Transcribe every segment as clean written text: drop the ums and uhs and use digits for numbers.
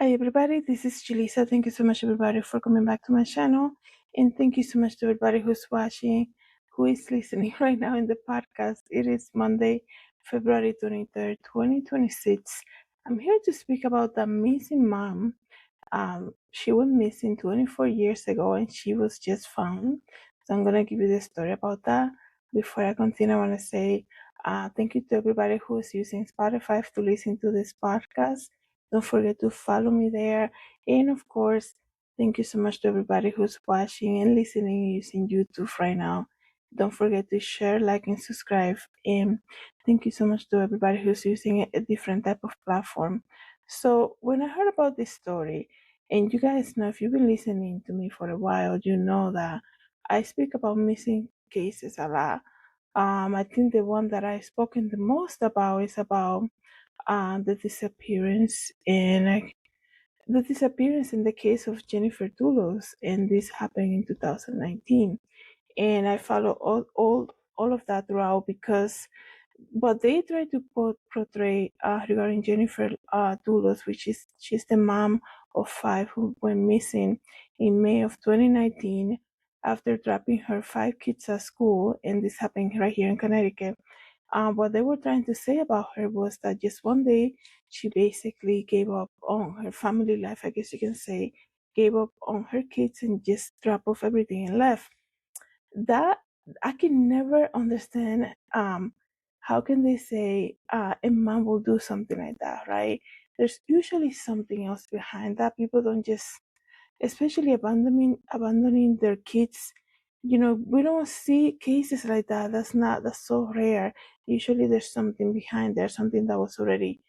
Hi everybody, this is Julissa. Thank you so much everybody for coming back to my channel, and thank you so much to everybody who's watching, who is listening right now in the podcast. It is Monday, February 23rd, 2026. I'm here to speak about the missing mom. She went missing 24 years ago and she was just found. So I'm gonna give you the story about that. Before I continue, I want to say thank you to everybody who is using Spotify to listen to this podcast. Don't forget to follow me there. And of course, thank you so much to everybody who's watching and listening using YouTube right now. Don't forget to share, like, and subscribe. And thank you so much to everybody who's using a different type of platform. So when I heard about this story, and you guys know if you've been listening to me for a while, you know that I speak about missing cases a lot. I think the one that I've spoken the most about is about the disappearance and the disappearance in the case of Jennifer Dulos, and this happened in 2019. And I follow all of that throughout because what they try to portray regarding Jennifer Dulos, which is she's the mom of five who went missing in May of 2019 after dropping her five kids at school, and this happened right here in Connecticut. What they were trying to say about her was that just one day she basically gave up on her family life, I guess you can say, gave up on her kids and just dropped off everything and left. That I can never understand. How can they say a mom will do something like that, right? There's usually something else behind that. People don't just, especially abandoning their kids. We don't see cases like that. That's so rare. Usually there's something behind there, something that was already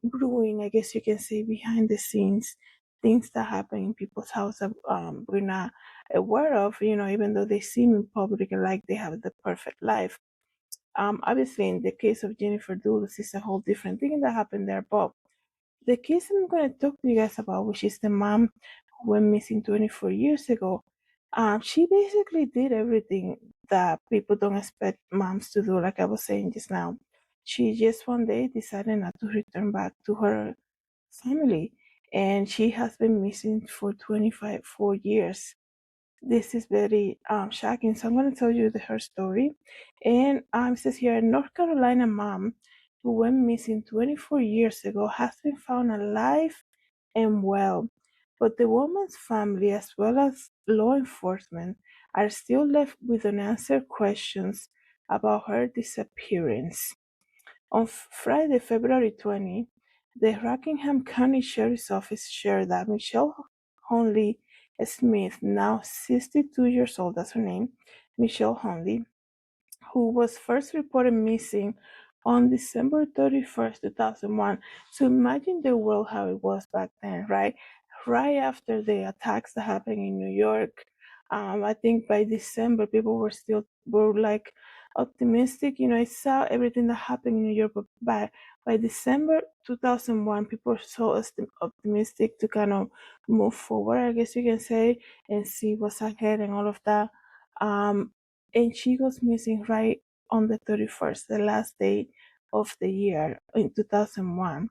brewing, I guess you can say, behind the scenes, things that happen in people's house that we're not aware of, even though they seem in public like they have the perfect life. Obviously in the case of Jennifer Dulles, it's a whole different thing that happened there, but the case I'm going to talk to you guys about, which is the mom who went missing 24 years ago, she basically did everything that people don't expect moms to do, like I was saying just now. She just one day decided not to return back to her family, and she has been missing for 4 years. This is very shocking. So I'm going to tell you her story. And it says here, North Carolina mom who went missing 24 years ago has been found alive and well. But the woman's family, as well as law enforcement, are still left with unanswered questions about her disappearance. On Friday, February 20, the Rockingham County Sheriff's Office shared that Michele Hundley Smith, now 62 years old, that's her name, Michele Hundley, who was first reported missing on December 31st, 2001. So imagine the world how it was back then, right? Right after the attacks that happened in New York. I think by December, people were like optimistic. I saw everything that happened in New York, but by December 2001, people were so optimistic to kind of move forward, I guess you can say, and see what's ahead and all of that. And she goes missing right on the 31st, the last day of the year in 2001.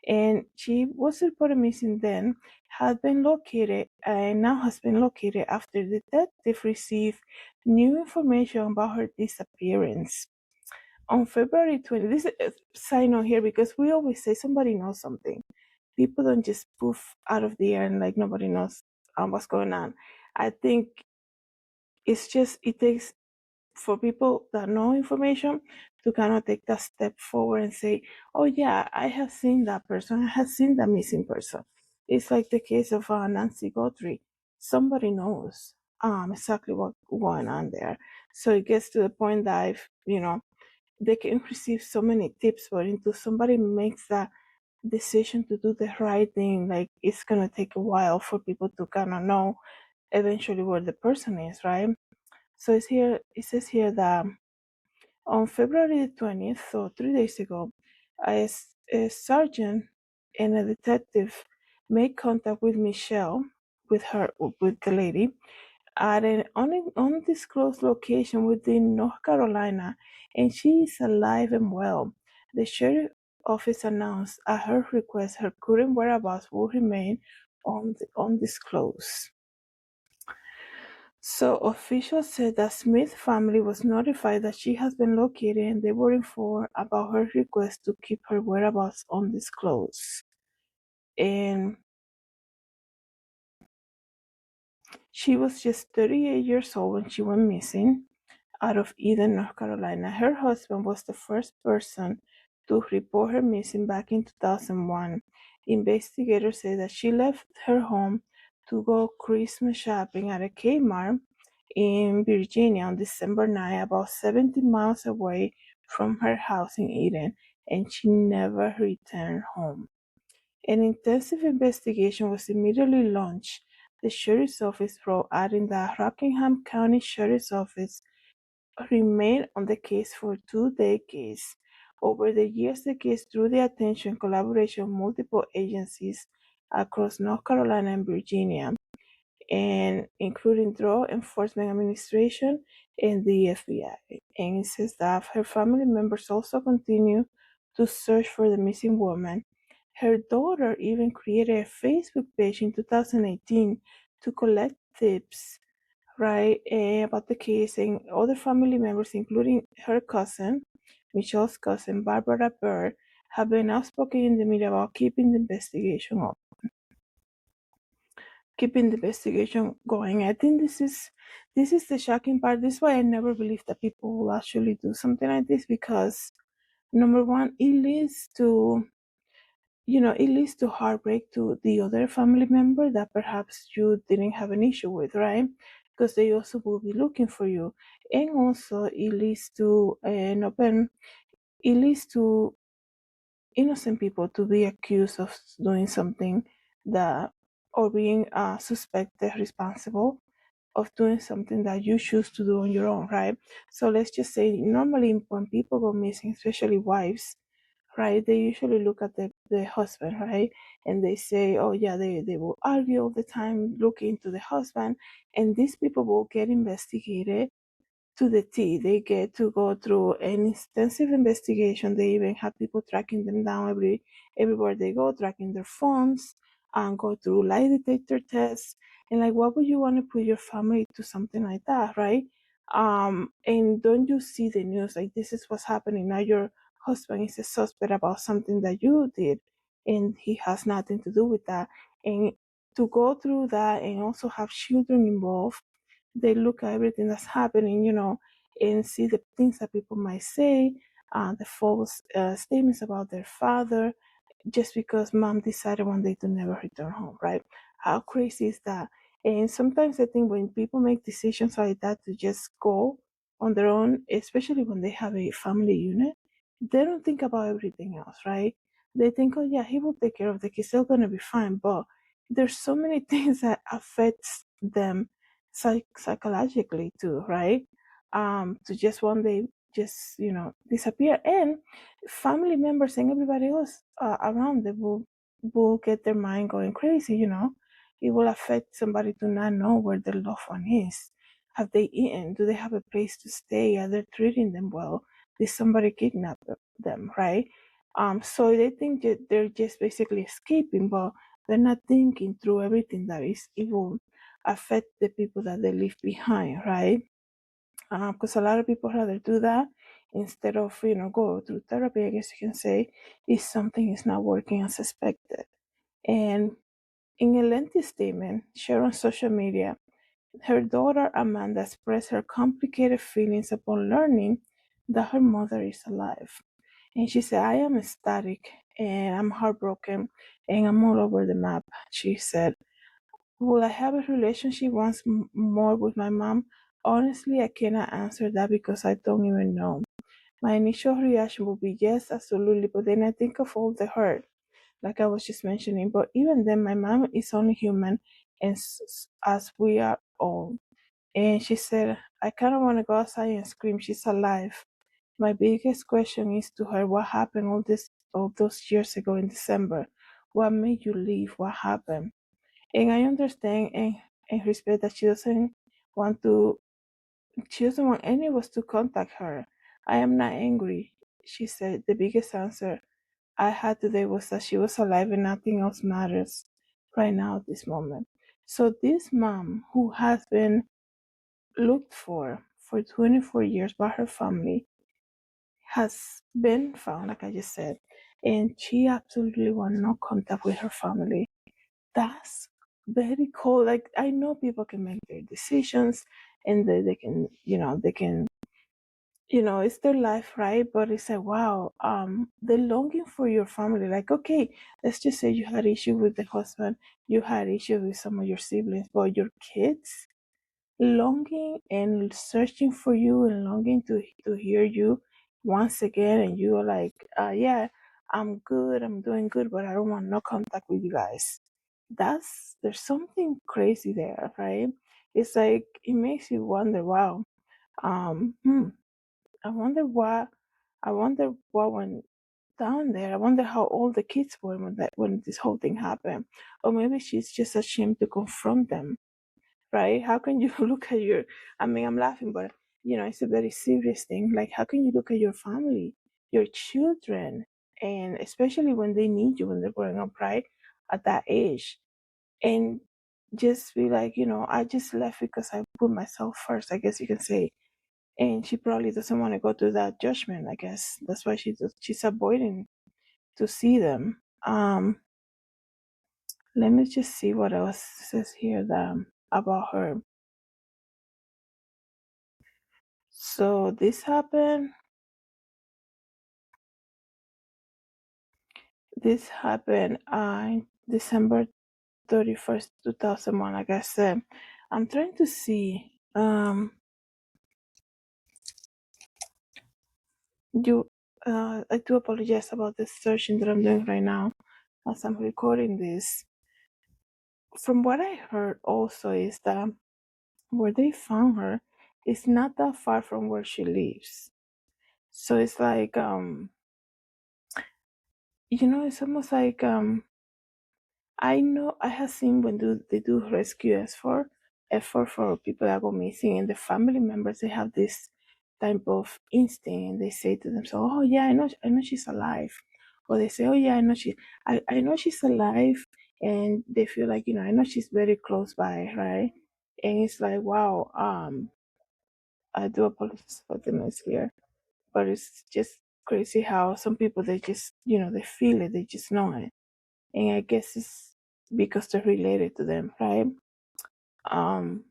And she was reported missing then, had been located, and now has been located after the detective received new information about her disappearance. On February 20, this is a side note here because we always say somebody knows something. People don't just poof out of the air and like nobody knows what's going on. I think it takes for people that know information to kind of take that step forward and say, oh yeah, I have seen that person, I have seen that missing person. It's like the case of Nancy Guthrie. Somebody knows exactly what's going on there. So it gets to the point that if, they can receive so many tips, but until somebody makes that decision to do the right thing, like it's gonna take a while for people to kind of know eventually where the person is, right? So it says here that on February the 20th, so 3 days ago, a sergeant and a detective made contact with Michelle, with the lady, at an undisclosed location within North Carolina, and she is alive and well. The sheriff office announced at her request her current whereabouts will remain undisclosed. So officials said that Smith family was notified that she has been located and they were informed about her request to keep her whereabouts undisclosed. And she was just 38 years old when she went missing out of Eden, North Carolina. Her husband was the first person to report her missing back in 2001. Investigators say that she left her home to go Christmas shopping at a Kmart in Virginia on December 9, about 70 miles away from her house in Eden, and she never returned home. An intensive investigation was immediately launched. The sheriff's office wrote, adding that Rockingham County Sheriff's Office remained on the case for 2 decades. Over the years, the case drew the attention and collaboration of multiple agencies across North Carolina and Virginia, and including Drug Enforcement Administration and the FBI. And it says that her family members also continue to search for the missing woman. Her daughter even created a Facebook page in 2018 to collect tips, right, about the case, and other family members, including her cousin, Michelle's cousin, Barbara Bird, have been outspoken in the media about keeping the investigation up, keeping the investigation going. I think this is the shocking part. This is why I never believed that people will actually do something like this, because number one, it leads to heartbreak to the other family member that perhaps you didn't have an issue with, right? Because they also will be looking for you. And also it leads to innocent people to be accused of doing something that, or being suspected responsible of doing something that you choose to do on your own, right? So let's just say normally when people go missing, especially wives, right, they usually look at the husband, right? And they say, oh yeah, they will argue all the time, look into the husband, and these people will get investigated to the T. They get to go through an extensive investigation. They even have people tracking them down everywhere they go, tracking their phones, and go through lie detector tests. And like, why would you want to put your family to something like that, right? And don't you see the news? Like, this is what's happening now. Your husband is a suspect about something that you did, and he has nothing to do with that. And to go through that and also have children involved, they look at everything that's happening, and see the things that people might say, the false statements about their father, just because mom decided one day to never return home, right? How crazy is that? And sometimes I think when people make decisions like that to just go on their own, especially when they have a family unit, they don't think about everything else, right? They think, oh yeah, he will take care of the kids, they're gonna be fine. But there's so many things that affects them psychologically too, right? To just one day just disappear, and family members and everybody else around them will get their mind going crazy. It will affect somebody to not know where their loved one is. Have they eaten? Do they have a place to stay? Are they treating them well? Did somebody kidnap them, right? So they think that they're just basically escaping, but they're not thinking through everything that is evil affect the people that they leave behind, right? Because a lot of people rather do that instead of go through therapy, I guess you can say, if something is not working as expected. And in a lengthy statement shared on social media, her daughter Amanda expressed her complicated feelings upon learning that her mother is alive. And she said, I am ecstatic and I'm heartbroken and I'm all over the map. She said, will I have a relationship once more with my mom? Honestly, I cannot answer that because I don't even know. My initial reaction would be yes, absolutely, but then I think of all the hurt, like I was just mentioning. But even then, my mom is only human, and as we are all. And she said, I kind of want to go outside and scream, she's alive. My biggest question is to her, what happened all those years ago in December? What made you leave? What happened? And I understand and respect that want to she doesn't want any of us to contact her. I am not angry, she said. The biggest answer I had today was that she was alive and nothing else matters right now at this moment. So this mom who has been looked for 24 years by her family has been found, like I just said, and she absolutely want no contact with her family. That's very cool. Like, I know people can make their decisions and they can, it's their life, right? But it's like, wow, the longing for your family. Like, okay, let's just say you had issue with the husband, you had issue with some of your siblings, but your kids longing and searching for you and longing to hear you once again, and you're like, yeah, I'm good, I'm doing good, but I don't want no contact with you guys. There's something crazy there, right? It's like it makes you wonder, wow, um hmm, I wonder what went down there. I wonder how old the kids were when this whole thing happened. Or maybe she's just ashamed to confront them, right? How can you look at I mean, I'm laughing, but it's a very serious thing. Like, how can you look at your family, your children, and especially when they need you, when they're growing up, right? At that age, and just be like, I just left because I put myself first, I guess you can say. And she probably doesn't want to go through that judgment, I guess. That's why she's avoiding to see them. Let me just see what else says here about her. So this happened. This happened on December 31st, 2001. Like I said, I'm trying to see. You. I do apologize about the searching that I'm doing right now as I'm recording this. From what I heard, also is that where they found her is not that far from where she lives. So it's like it's almost like I know I have seen when they do rescue effort for people that go missing, and the family members, they have this type of instinct, and they say to themselves, "Oh yeah, I know she's alive," or they say, "Oh yeah, I know she's alive," and they feel like I know she's very close by, right? And it's like, wow, I do apologize for the noise here, but it's just crazy how some people, they just they feel it, they just know it, and I guess it's because they're related to them, right? Um,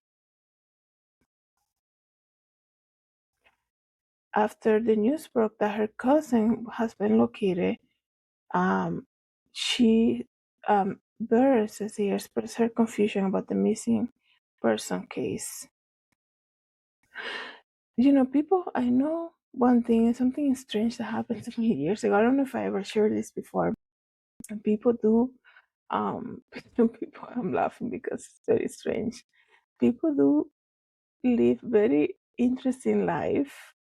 After the news broke that her cousin has been located, she Burr says he expressed her confusion about the missing person case. People, I know one thing, something strange that happened to me years ago. I don't know if I ever shared this before. And people do, people, I'm laughing because it's very strange. People do live very interesting life.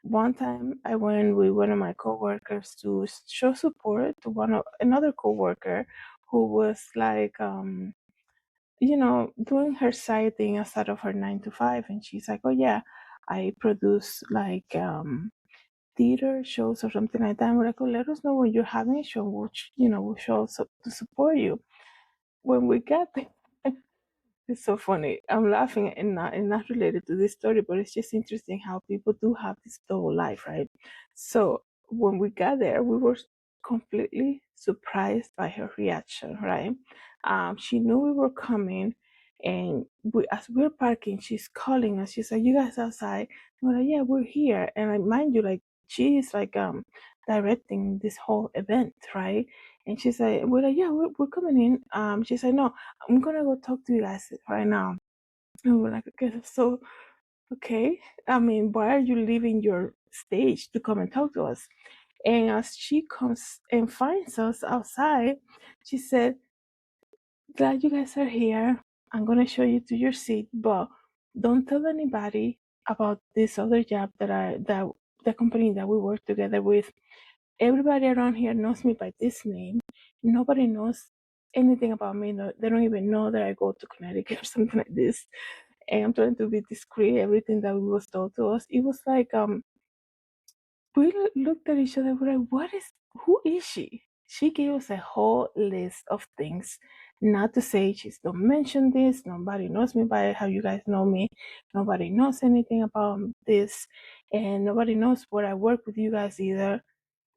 One time I went with one of my coworkers to show support to another coworker who was like, doing her side thing outside of her 9 to 5, and she's like, "Oh yeah, I produce like theater shows or something like that." And we're like, "Oh, let us know when you're having a show, which we'll show to support you." When we got there, it's so funny. I'm laughing and not related to this story, but it's just interesting how people do have this double life, right? So when we got there, we were completely surprised by her reaction, right? She knew we were coming, and as we're parking, she's calling us. She's like, "You guys outside?" And we're like, "Yeah, we're here." And I mind you, like, she is like directing this whole event, right? And she's like, "We're like, yeah, we're coming in." She's like, "No, I'm gonna go talk to you guys right now." And we're like, "Okay, so okay. I mean, why are you leaving your stage to come and talk to us?" And as she comes and finds us outside, she said, "Glad you guys are here. I'm gonna show you to your seat, but don't tell anybody about this other job that the company that we work together with. Everybody around here knows me by this name. Nobody knows anything about me. No, they don't even know that I go to Connecticut or something like this." And I'm trying to be discreet. Everything that was told to us, it was like we looked at each other. We're like, who is she? She gave us a whole list of things. Not to say she's don't mention this. Nobody knows me by how you guys know me. Nobody knows anything about this, and nobody knows where I work with you guys either.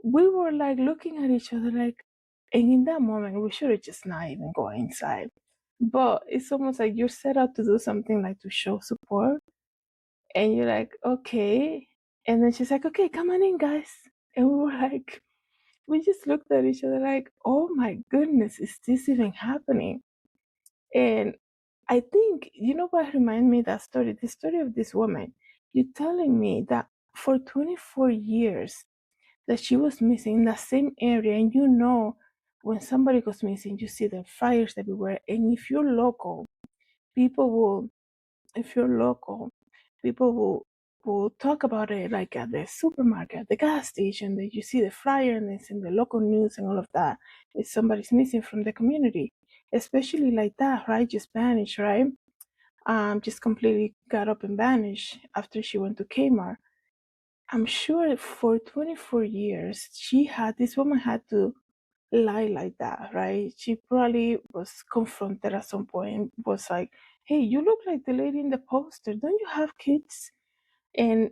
We were like looking at each other like, and in that moment we should have just not even go inside. But it's almost like you're set up to do something like to show support, and you're like, okay. And then she's like, okay, come on in, guys. And we were like, we just looked at each other like, oh my goodness, is this even happening? And I think, you know what reminded me of that story? The story of this woman. You telling me that for 24 years that she was missing in the same area, and you know when somebody goes missing, you see the fires everywhere. And people will if you're local, people will talk about it like at the supermarket, the gas station, that you see the flyer and it's in the local news and all of that. If somebody's missing from the community, especially like that, right? Just vanished, right? Just completely got up and vanished after she went to Kmart. I'm sure for 24 years, this woman had to lie like that, right? She probably was confronted at some point, was like, hey, you look like the lady in the poster. Don't you have kids? And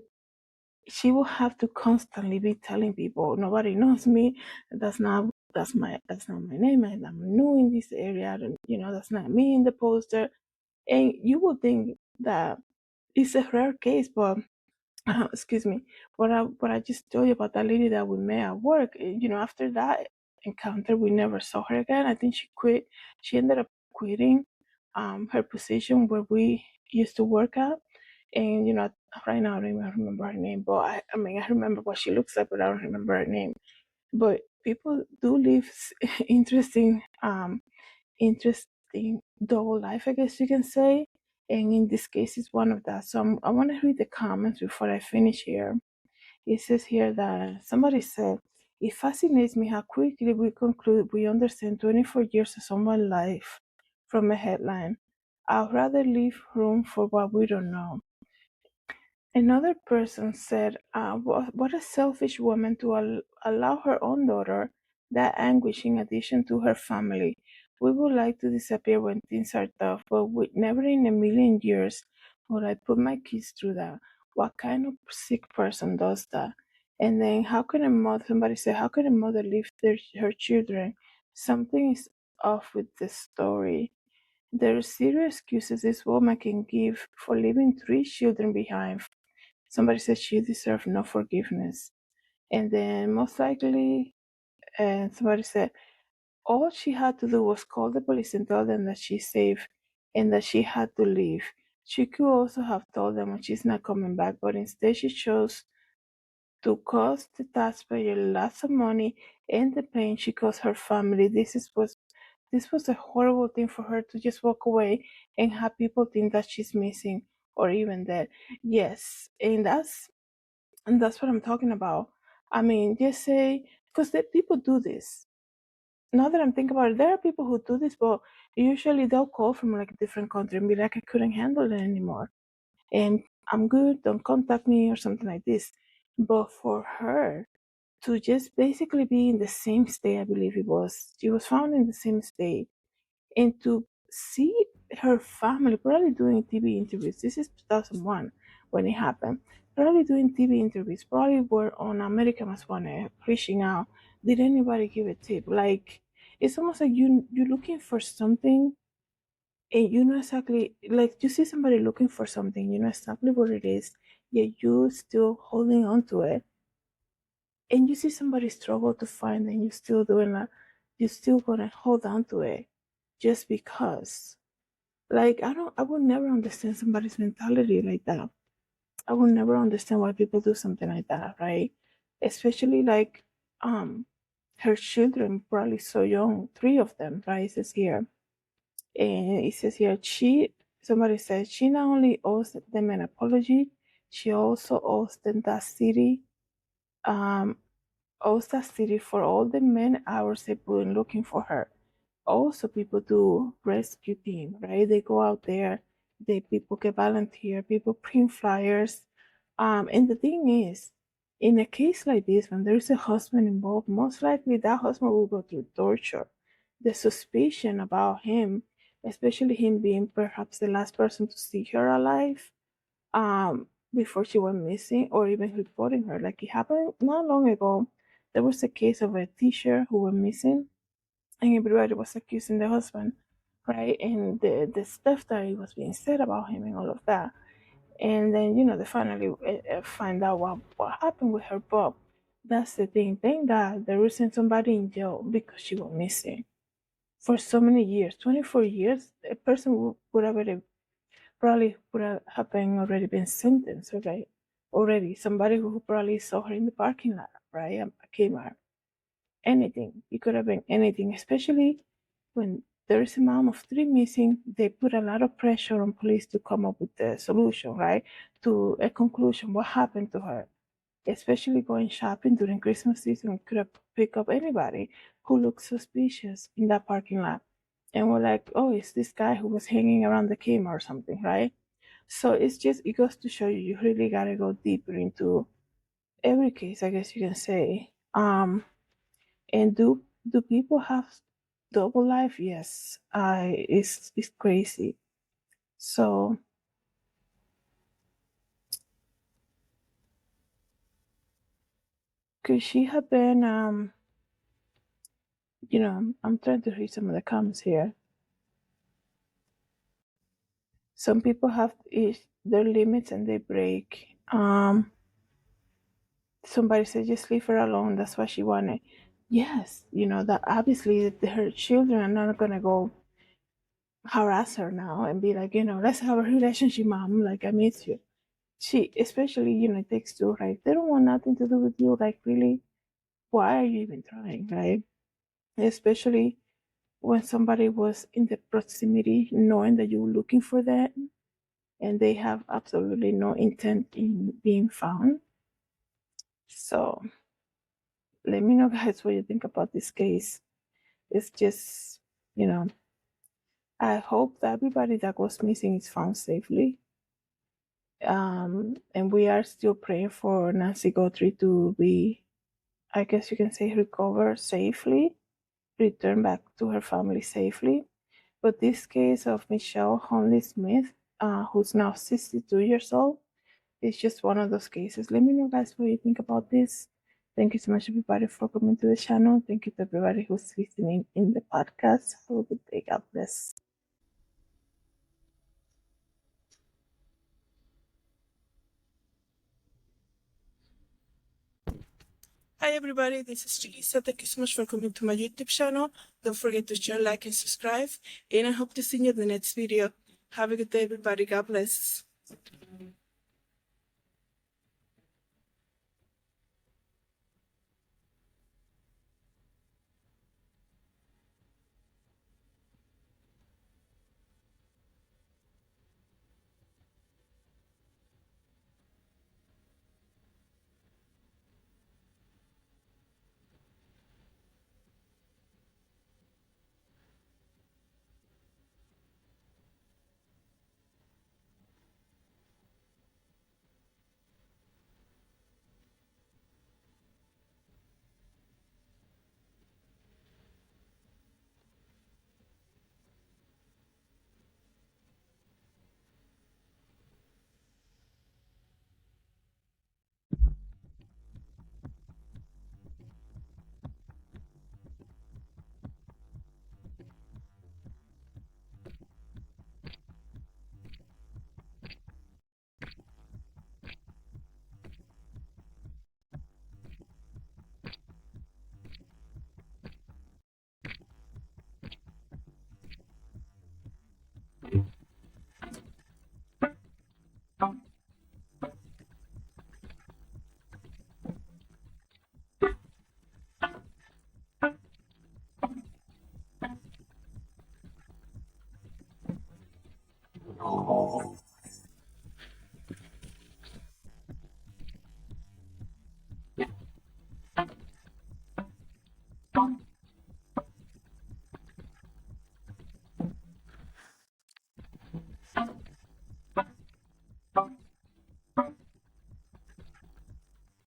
she will have to constantly be telling people, nobody knows me. That's not my name. And I'm new in this area. That's not me in the poster. And you would think that it's a rare case, but excuse me, what I just told you about that lady that we met at work, after that encounter, we never saw her again. I think she quit. She ended up quitting her position where we used to work at. And, right now I don't even remember her name, but I remember what she looks like, but I don't remember her name. But people do live interesting, interesting double life, I guess you can say. And in this case, it's one of that. So I want to read the comments before I finish here. It says here that somebody said, it fascinates me how quickly we conclude we understand 24 years of someone's life from a headline. I'd rather leave room for what we don't know. Another person said, what a selfish woman to allow her own daughter that anguish in addition to her family. We would like to disappear when things are tough, but never in a million years would I put my kids through that. What kind of sick person does that? And then somebody said, how can a mother leave her children? Something is off with the story. There are serious excuses this woman can give for leaving 3 children behind. Somebody said she deserved no forgiveness. And then most likely, and somebody said all she had to do was call the police and tell them that she's safe and that she had to leave. She could also have told them she's not coming back, but instead she chose to cost the taxpayer lots of money and the pain she caused her family. This was a horrible thing for her to just walk away and have people think that she's missing or even dead. Yes, and that's what I'm talking about. I mean, just say, because people do this. Now that I'm thinking about it, there are people who do this, but usually they'll call from like a different country and be like, I couldn't handle it anymore. And I'm good, don't contact me or something like this. But for her to just basically be in the same state, I believe she was found in the same state, and to see her family probably doing TV interviews. This is 2001 when it happened. Probably doing TV interviews. Probably were on American Must Want, reaching out. Did anybody give a tip? Like, it's almost like you're looking for something, and you know exactly, like, you see somebody looking for something, you know exactly what it is, yet you still holding on to it. And you see somebody struggle to find, and you still doing that. You still gonna hold on to it just because. Like, I would never understand somebody's mentality like that. I would never understand why people do something like that, right? Especially like her children, probably so young, 3 of them, right? It says here. And it says here, somebody said she not only owes them an apology, she also um owes that city for all the man hours they put in looking for her. Also, people do rescue team, right? They go out there, people get volunteer, people print flyers. And the thing is, In a case like this, when there is a husband involved, most likely that husband will go through torture. The suspicion about him, especially him being perhaps the last person to see her alive, before she went missing, or even reporting her. Like it happened not long ago. There was a case of a teacher who went missing, and everybody was accusing the husband, right? And the stuff that was being said about him and all of that. And then they finally find out what happened with her. But that's the thing. Thank God there isn't somebody in jail because she went missing for so many years, 24 years. A person would have probably have been already been sentenced, right? Already, somebody who probably saw her in the parking lot, right? A Kmart, anything. It could have been anything, especially when there is a mom of three missing. They put a lot of pressure on police to come up with the solution, right? To a conclusion. What happened to her? Especially going shopping during Christmas season, could have picked up anybody who looked suspicious in that parking lot. And we're like, oh, it's this guy who was hanging around the Kmart or something, right? So it goes to show you, you really gotta go deeper into every case, I guess you can say. And do people have double life? Yes. It's crazy. So could she have been I'm trying to read some of the comments here. Some people have their limits and they break. Somebody said just leave her alone. That's what she wanted. Yes, that obviously her children are not gonna go harass her now and be like, let's have a relationship, mom. Like I miss you. She, especially, it takes two, right? They don't want nothing to do with you. Like really, why are you even trying, right? Especially when somebody was in the proximity, knowing that you were looking for them, and they have absolutely no intent in being found. So let me know, guys, what you think about this case. It's just, you know, I hope that everybody that goes missing is found safely. And we are still praying for Nancy Guthrie to be, I guess you can say, recover safely, return back to her family safely. But this case of Michele Hundley Smith, who's now 62 years old, it's just one of those cases. Let me know, guys, what you think about this. Thank you so much, everybody, for coming to the channel. Thank you to everybody who's listening in the podcast. Have a good day. God bless. Hi, everybody. This is Julissa. Thank you so much for coming to my YouTube channel. Don't forget to share, like, and subscribe. And I hope to see you in the next video. Have a good day, everybody. God bless.